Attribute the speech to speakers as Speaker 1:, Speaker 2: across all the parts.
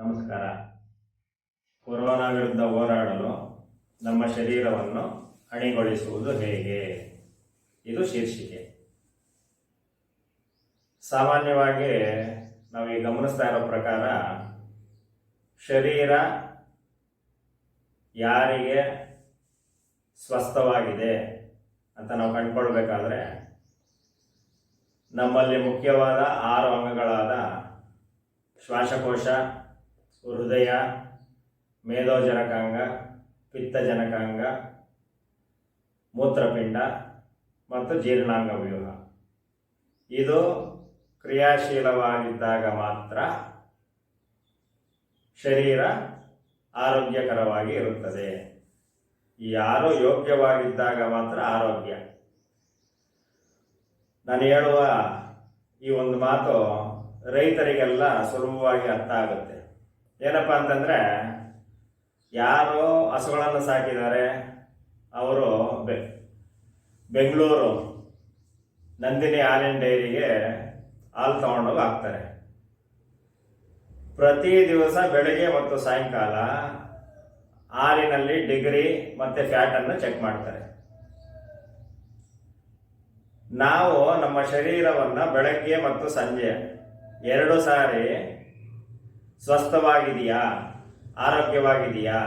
Speaker 1: ನಮಸ್ಕಾರ. ಕೊರೋನಾ ವಿರುದ್ಧ ಹೋರಾಡಲು ನಮ್ಮ ಶರೀರವನ್ನು ಅಣಿಗೊಳಿಸುವುದು ಹೇಗೆ? ಇದು ಶೀರ್ಷಿಕೆ. ಸಾಮಾನ್ಯವಾಗಿ ನಾವು ಈ ಗಮನಿಸ್ತಾ ಇರೋ ಪ್ರಕಾರ ಶರೀರ ಯಾರಿಗೆ ಸ್ವಸ್ಥವಾಗಿದೆ ಅಂತ ನಾವು ಕಂಡುಕೊಳ್ಬೇಕಾದ್ರೆ ನಮ್ಮಲ್ಲಿ ಮುಖ್ಯವಾದ 6 ಅಂಗಗಳಾದ ಶ್ವಾಸಕೋಶ, ಹೃದಯ, ಮೇದೋಜನಕಾಂಗ, ಪಿತ್ತಜನಕಾಂಗ, ಮೂತ್ರಪಿಂಡ ಮತ್ತು ಜೀರ್ಣಾಂಗ ವ್ಯೂಹ ಇದು ಕ್ರಿಯಾಶೀಲವಾಗಿದ್ದಾಗ ಮಾತ್ರ ಶರೀರ ಆರೋಗ್ಯಕರವಾಗಿ ಇರುತ್ತದೆ. ಈ 6 ಯೋಗ್ಯವಾಗಿದ್ದಾಗ ಮಾತ್ರ ಆರೋಗ್ಯ. ನಾನು ಹೇಳುವ ಈ ಒಂದು ಮಾತು ರೈತರಿಗೆಲ್ಲ ಸುಲಭವಾಗಿ ಅರ್ಥ ಆಗುತ್ತೆ. ಏನಪ್ಪ ಅಂತಂದರೆ, ಯಾರು ಹಸುಗಳನ್ನು ಸಾಕಿದ್ದಾರೆ ಅವರು ಬೆಂಗಳೂರು ನಂದಿನಿ ಹಾಲಿನ ಡೈರಿಗೆ ಹಾಲು ತಗೊಂಡೋಗಿ ಹಾಕ್ತಾರೆ. ಪ್ರತಿ ದಿವಸ ಬೆಳಗ್ಗೆ ಮತ್ತು ಸಾಯಂಕಾಲ ಹಾಲಿನಲ್ಲಿ ಡಿಗ್ರಿ ಮತ್ತು ಫ್ಯಾಟನ್ನು ಚೆಕ್ ಮಾಡ್ತಾರೆ. ನಾವು ನಮ್ಮ ಶರೀರವನ್ನು ಬೆಳಗ್ಗೆ ಮತ್ತು ಸಂಜೆ 2 ಸಾರಿ ಸ್ವಸ್ಥವಾಗಿದೆಯಾ, ಆರೋಗ್ಯವಾಗಿದೆಯಾ,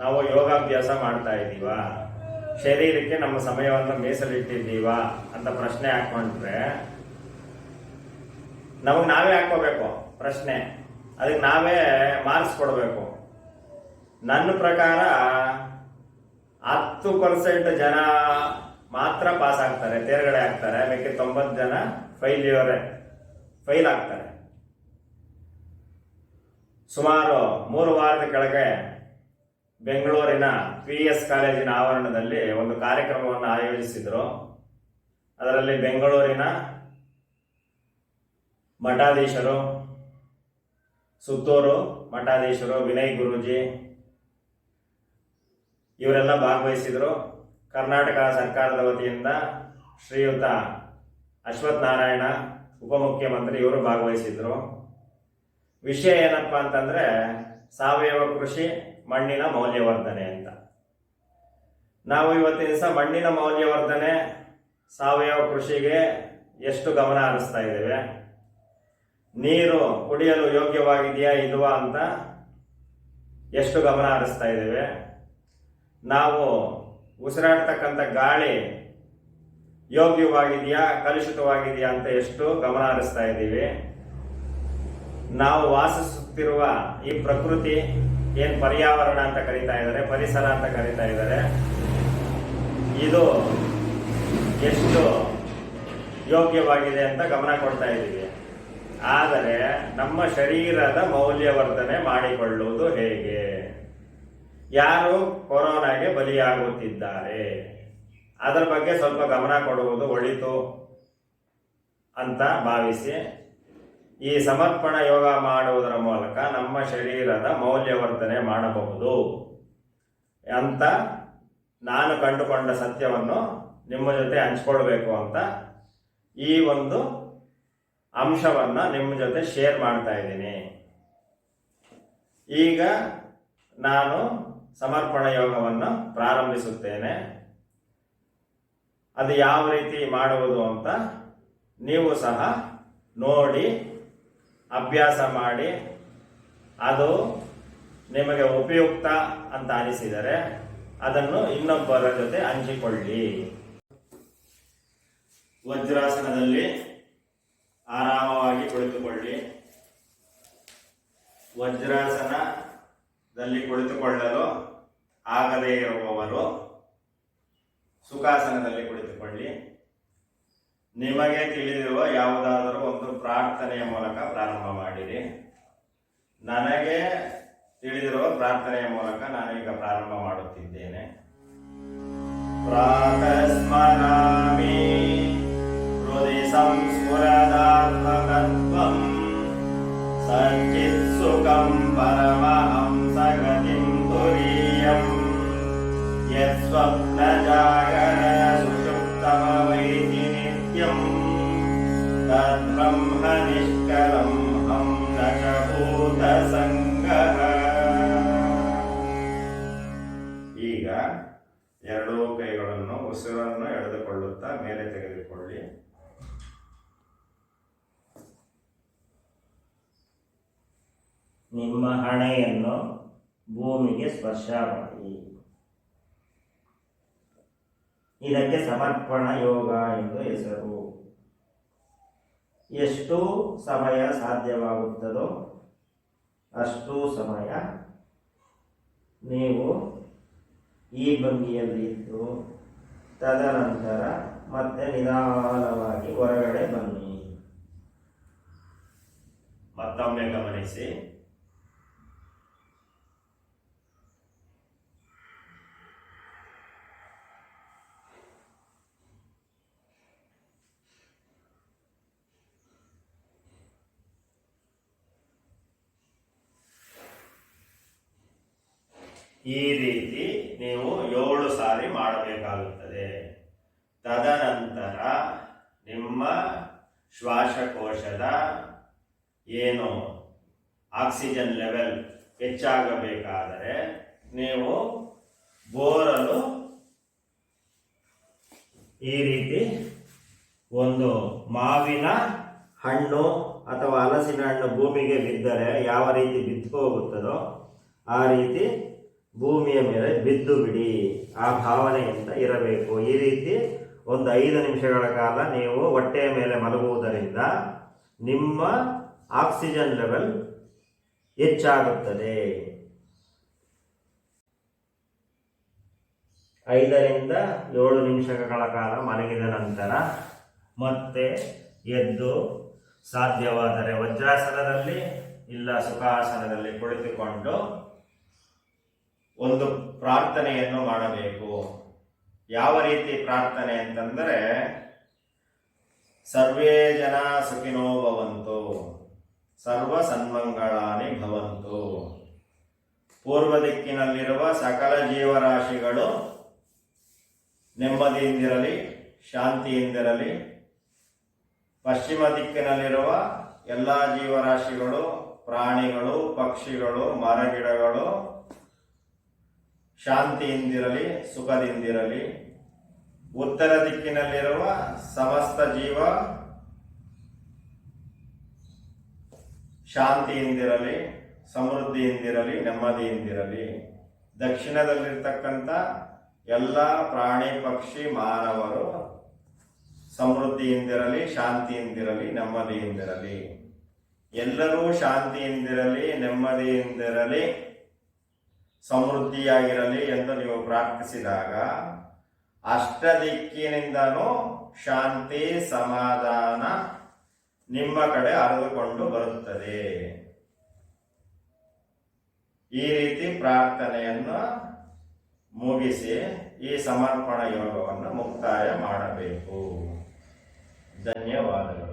Speaker 1: ನಾವು ಯೋಗಾಭ್ಯಾಸ ಮಾಡ್ತಾ ಇದ್ದೀವಾ, ಶರೀರಕ್ಕೆ ನಮ್ಮ ಸಮಯವನ್ನು ಮೀಸಲಿಟ್ಟಿದ್ದೀವಾ ಅಂತ ಪ್ರಶ್ನೆ ಹಾಕೊಂಡ್ರೆ ನಮಗೆ ನಾವೇ ಹಾಕೋಬೇಕು ಪ್ರಶ್ನೆ. ಅದಕ್ಕೆ ನಾವೇ ಮಾರ್ಕ್ಸ್ ಕೊಡಬೇಕು. ನನ್ನ ಪ್ರಕಾರ 10% ಜನ ಮಾತ್ರ ಪಾಸ್ ಆಗ್ತಾರೆ, ತೇರ್ಗಡೆ ಆಗ್ತಾರೆ. ಮಿಕ್ಕಿ 90 ಜನ ಫೈಲ್ ಆಗ್ತಾರೆ. ಸುಮಾರು 3 ವಾರದ ಕೆಳಗೆ ಬೆಂಗಳೂರಿನ PS ಕಾಲೇಜಿನ ಆವರಣದಲ್ಲಿ ಒಂದು ಕಾರ್ಯಕ್ರಮವನ್ನು ಆಯೋಜಿಸಿದರು. ಅದರಲ್ಲಿ ಬೆಂಗಳೂರಿನ ಮಠಾಧೀಶರು, ಸುತ್ತೂರು ಮಠಾಧೀಶರು, ವಿನಯ್ ಗುರೂಜಿ ಇವರೆಲ್ಲ ಭಾಗವಹಿಸಿದರು. ಕರ್ನಾಟಕ ಸರ್ಕಾರದ ವತಿಯಿಂದ ಶ್ರೀಯುತ ಅಶ್ವಥ್ ನಾರಾಯಣ ಉಪಮುಖ್ಯಮಂತ್ರಿ ಇವರು ಭಾಗವಹಿಸಿದ್ರು. ವಿಷಯ ಏನಪ್ಪ ಅಂತಂದರೆ ಸಾವಯವ ಕೃಷಿ, ಮಣ್ಣಿನ ಮೌಲ್ಯವರ್ಧನೆ ಅಂತ. ನಾವು ಇವತ್ತಿನ ದಿವಸ ಮಣ್ಣಿನ ಮೌಲ್ಯವರ್ಧನೆ, ಸಾವಯವ ಕೃಷಿಗೆ ಎಷ್ಟು ಗಮನ ಹರಿಸ್ತಾ ಇದ್ದೇವೆ, ನೀರು ಕುಡಿಯಲು ಯೋಗ್ಯವಾಗಿದೆಯಾ ಇಲ್ವಾ ಅಂತ ಎಷ್ಟು ಗಮನ ಹರಿಸ್ತಾ ಇದ್ದೇವೆ, ನಾವು ಉಸಿರಾಡ್ತಕ್ಕಂಥ ಗಾಳಿ ಯೋಗ್ಯವಾಗಿದೆಯಾ ಕಲುಷಿತವಾಗಿದೆಯಾ ಅಂತ ಎಷ್ಟು ಗಮನ ಹರಿಸ್ತಾ ಇದ್ದೀವಿ. ನಾವು ವಾಸಿಸುತ್ತಿರುವ ಈ ಪ್ರಕೃತಿ ಏನು ಪರ್ಯಾವರಣ ಅಂತ ಕರೀತಾ ಇದ್ದಾರೆ, ಪರಿಸರ ಅಂತ ಕರೀತಾ ಇದ್ದಾರೆ, ಇದು ಎಷ್ಟು ಯೋಗ್ಯವಾಗಿದೆ ಅಂತ ಗಮನ ಕೊಡ್ತಾ ಇದ್ದೀವಿ. ಆದರೆ ನಮ್ಮ ಶರೀರದ ಮೌಲ್ಯವರ್ಧನೆ ಮಾಡಿಕೊಳ್ಳುವುದು ಹೇಗೆ? ಯಾರು ಕೊರೋನಾಗೆ ಬಲಿಯಾಗುತ್ತಿದ್ದಾರೆ ಅದರ ಬಗ್ಗೆ ಸ್ವಲ್ಪ ಗಮನ ಕೊಡುವುದು ಒಳಿತು ಅಂತ ಭಾವಿಸಿ ಈ ಸಮರ್ಪಣಾ ಯೋಗ ಮಾಡುವುದರ ಮೂಲಕ ನಮ್ಮ ಶರೀರದ ಮೌಲ್ಯವರ್ಧನೆ ಮಾಡಬಹುದು ಅಂತ ನಾನು ಕಂಡುಕೊಂಡ ಸತ್ಯವನ್ನು ನಿಮ್ಮ ಜೊತೆ ಹಂಚ್ಕೊಳ್ಬೇಕು ಅಂತ ಈ ಒಂದು ಅಂಶವನ್ನು ನಿಮ್ಮ ಜೊತೆ ಶೇರ್ ಮಾಡ್ತಾ ಇದ್ದೀನಿ. ಈಗ ನಾನು ಸಮರ್ಪಣಾ ಯೋಗವನ್ನು ಪ್ರಾರಂಭಿಸುತ್ತೇನೆ. ಅದು ಯಾವ ರೀತಿ ಮಾಡುವುದು ಅಂತ ನೀವು ಸಹ ನೋಡಿ ಅಭ್ಯಾಸ ಮಾಡಿ, ಅದು ನಿಮಗೆ ಉಪಯುಕ್ತ ಅಂತ ಅನಿಸಿದರೆ ಅದನ್ನು ಇನ್ನೊಬ್ಬರ ಜೊತೆ ಹಂಚಿಕೊಳ್ಳಿ. ವಜ್ರಾಸನದಲ್ಲಿ ಆರಾಮವಾಗಿ ಕುಳಿತುಕೊಳ್ಳಿ. ವಜ್ರಾಸನದಲ್ಲಿ ಕುಳಿತುಕೊಳ್ಳಲು ಆಗದೇ ಇರುವವರು ಸುಖಾಸನದಲ್ಲಿ ಕುಳಿತುಕೊಳ್ಳಿ. ನಿಮಗೆ ತಿಳಿದಿರುವ ಯಾವುದಾದರೂ ಒಂದು ಪ್ರಾರ್ಥನೆಯ ಮೂಲಕ ಪ್ರಾರಂಭ ಮಾಡಿರಿ. ನನಗೆ ತಿಳಿದಿರುವ ಪ್ರಾರ್ಥನೆಯ ಮೂಲಕ ನಾನೀಗ ಪ್ರಾರಂಭ ಮಾಡುತ್ತಿದ್ದೇನೆ. ಪ್ರಾತಸ್ಮರಾಮಿ ಹೃದಯ ಸಂಸ್ಫುರದಾತ್ಮಕತ್ವಂ ಸಚ್ಚಿತ್ ಸುಖಂ ಪರಮಹಂಸಗತಿಂ ತುರೀಯಂ ಯತ್ಸ್ವಪ್ನ ಜಾಗರ ಸುಷುಪ್ತಮವೈತಿ ನಿತ್ಯಂ ತದ್ಬ್ರಹ್ಮ ನಿಷ್ಕಲಂ ಹಂ ನ ಚ ಭೂತ ಸಂಗ ಈಗ ಎರಡೂ ಕೈಗಳನ್ನು ಉಸಿರನ್ನು ಎಳೆದುಕೊಳ್ಳುತ್ತಾ ಮೇಲೆ ತೆಗೆದುಕೊಳ್ಳಿ. ನಿಮ್ಮ ಹಣೆಯನ್ನು ಭೂಮಿಗೆ ಸ್ಪರ್ಶ ಮಾಡಿ. ಇದಕ್ಕೆ ಸಮರ್ಪಣ ಯೋಗ ಎಂದು ಹೆಸರು. ಎಷ್ಟು ಸಮಯ ಸಾಧ್ಯವಾಗುತ್ತದೋ ಅಷ್ಟು ಸಮಯ ನೀವು ಈ ಭಂಗಿಯಲ್ಲಿ ಇದ್ದು ತದನಂತರ ಮತ್ತೆ ನಿಧಾನವಾಗಿ ಹೊರಗಡೆ ಬನ್ನಿ. ಮತ್ತೊಮ್ಮೆ ಗಮನಿಸಿ. ಈ ರೀತಿ ನೀವು 7 ಸಾರಿ ಮಾಡಬೇಕಾಗುತ್ತದೆ. ತದನಂತರ ನಿಮ್ಮ ಶ್ವಾಸಕೋಶದ ಏನು ಆಕ್ಸಿಜನ್ ಲೆವೆಲ್ ಹೆಚ್ಚಾಗಬೇಕಾದರೆ ನೀವು ಬೋರಲು ಈ ರೀತಿ ಒಂದು ಮಾವಿನ ಹಣ್ಣು ಅಥವಾ ಹಲಸಿನ ಹಣ್ಣು ಭೂಮಿಗೆ ಬಿದ್ದರೆ ಯಾವ ರೀತಿ ಬಿದ್ದು ಹೋಗುತ್ತದೋ ಆ ರೀತಿ ಭೂಮಿಯ ಮೇಲೆ ಬಿದ್ದು ಬಿಡಿ. ಆ ಭಾವನೆಯಿಂದ ಇರಬೇಕು. ಈ ರೀತಿ ಒಂದು 5 ನಿಮಿಷಗಳ ಕಾಲ ನೀವು ಹೊಟ್ಟೆಯ ಮೇಲೆ ಮಲಗುವುದರಿಂದ ನಿಮ್ಮ ಆಕ್ಸಿಜನ್ ಲೆವೆಲ್ ಹೆಚ್ಚಾಗುತ್ತದೆ. 5 ರಿಂದ 7 ನಿಮಿಷಗಳ ಕಾಲ ಮಲಗಿದ ನಂತರ ಮತ್ತೆ ಎದ್ದು ಸಾಧ್ಯವಾದರೆ ವಜ್ರಾಸನದಲ್ಲಿ ಇಲ್ಲ ಸುಖಾಸನದಲ್ಲಿ ಕುಳಿತುಕೊಂಡು ಒಂದು ಪ್ರಾರ್ಥನೆಯನ್ನು ಮಾಡಬೇಕು. ಯಾವ ರೀತಿ ಪ್ರಾರ್ಥನೆ ಅಂತಂದರೆ, ಸರ್ವೇ ಜನ ಸುಖಿನೋ ಭವಂತು, ಸರ್ವ ಸನ್ಮಂಗಳಾನಿ ಭವಂತು. ಪೂರ್ವ ದಿಕ್ಕಿನಲ್ಲಿರುವ ಸಕಲ ಜೀವರಾಶಿಗಳು ನೆಮ್ಮದಿಯಿಂದಿರಲಿ, ಶಾಂತಿಯಿಂದಿರಲಿ. ಪಶ್ಚಿಮ ದಿಕ್ಕಿನಲ್ಲಿರುವ ಎಲ್ಲ ಜೀವರಾಶಿಗಳು, ಪ್ರಾಣಿಗಳು, ಪಕ್ಷಿಗಳು, ಮರಗಿಡಗಳು ಶಾಂತಿಯಿಂದಿರಲಿ, ಸುಖದಿಂದಿರಲಿ. ಉತ್ತರ ದಿಕ್ಕಿನಲ್ಲಿರುವ ಸಮಸ್ತ ಜೀವ ಶಾಂತಿಯಿಂದಿರಲಿ, ಸಮೃದ್ಧಿಯಿಂದಿರಲಿ, ನೆಮ್ಮದಿಯಿಂದಿರಲಿ. ದಕ್ಷಿಣದಲ್ಲಿರ್ತಕ್ಕಂಥ ಎಲ್ಲ ಪ್ರಾಣಿ, ಪಕ್ಷಿ, ಮಾನವರು ಸಮೃದ್ಧಿಯಿಂದಿರಲಿ, ಶಾಂತಿಯಿಂದಿರಲಿ, ನೆಮ್ಮದಿಯಿಂದಿರಲಿ. ಎಲ್ಲರೂ ಶಾಂತಿಯಿಂದಿರಲಿ, ನೆಮ್ಮದಿಯಿಂದಿರಲಿ, ಸಮೃದ್ಧಿಯಾಗಿರಲಿ ಎಂದು ನೀವು ಪ್ರಾರ್ಥಿಸಿದಾಗ ಅಷ್ಟದಿಕ್ಕಿನಿಂದನೂ ಶಾಂತಿ, ಸಮಾಧಾನ ನಿಮ್ಮ ಕಡೆ ಹರಿದುಕೊಂಡು ಬರುತ್ತದೆ. ಈ ರೀತಿ ಪ್ರಾರ್ಥನೆಯನ್ನು ಮುಗಿಸಿ ಈ ಸಮರ್ಪಣ ಯೋಗವನ್ನು ಮುಕ್ತಾಯ ಮಾಡಬೇಕು. ಧನ್ಯವಾದಗಳು.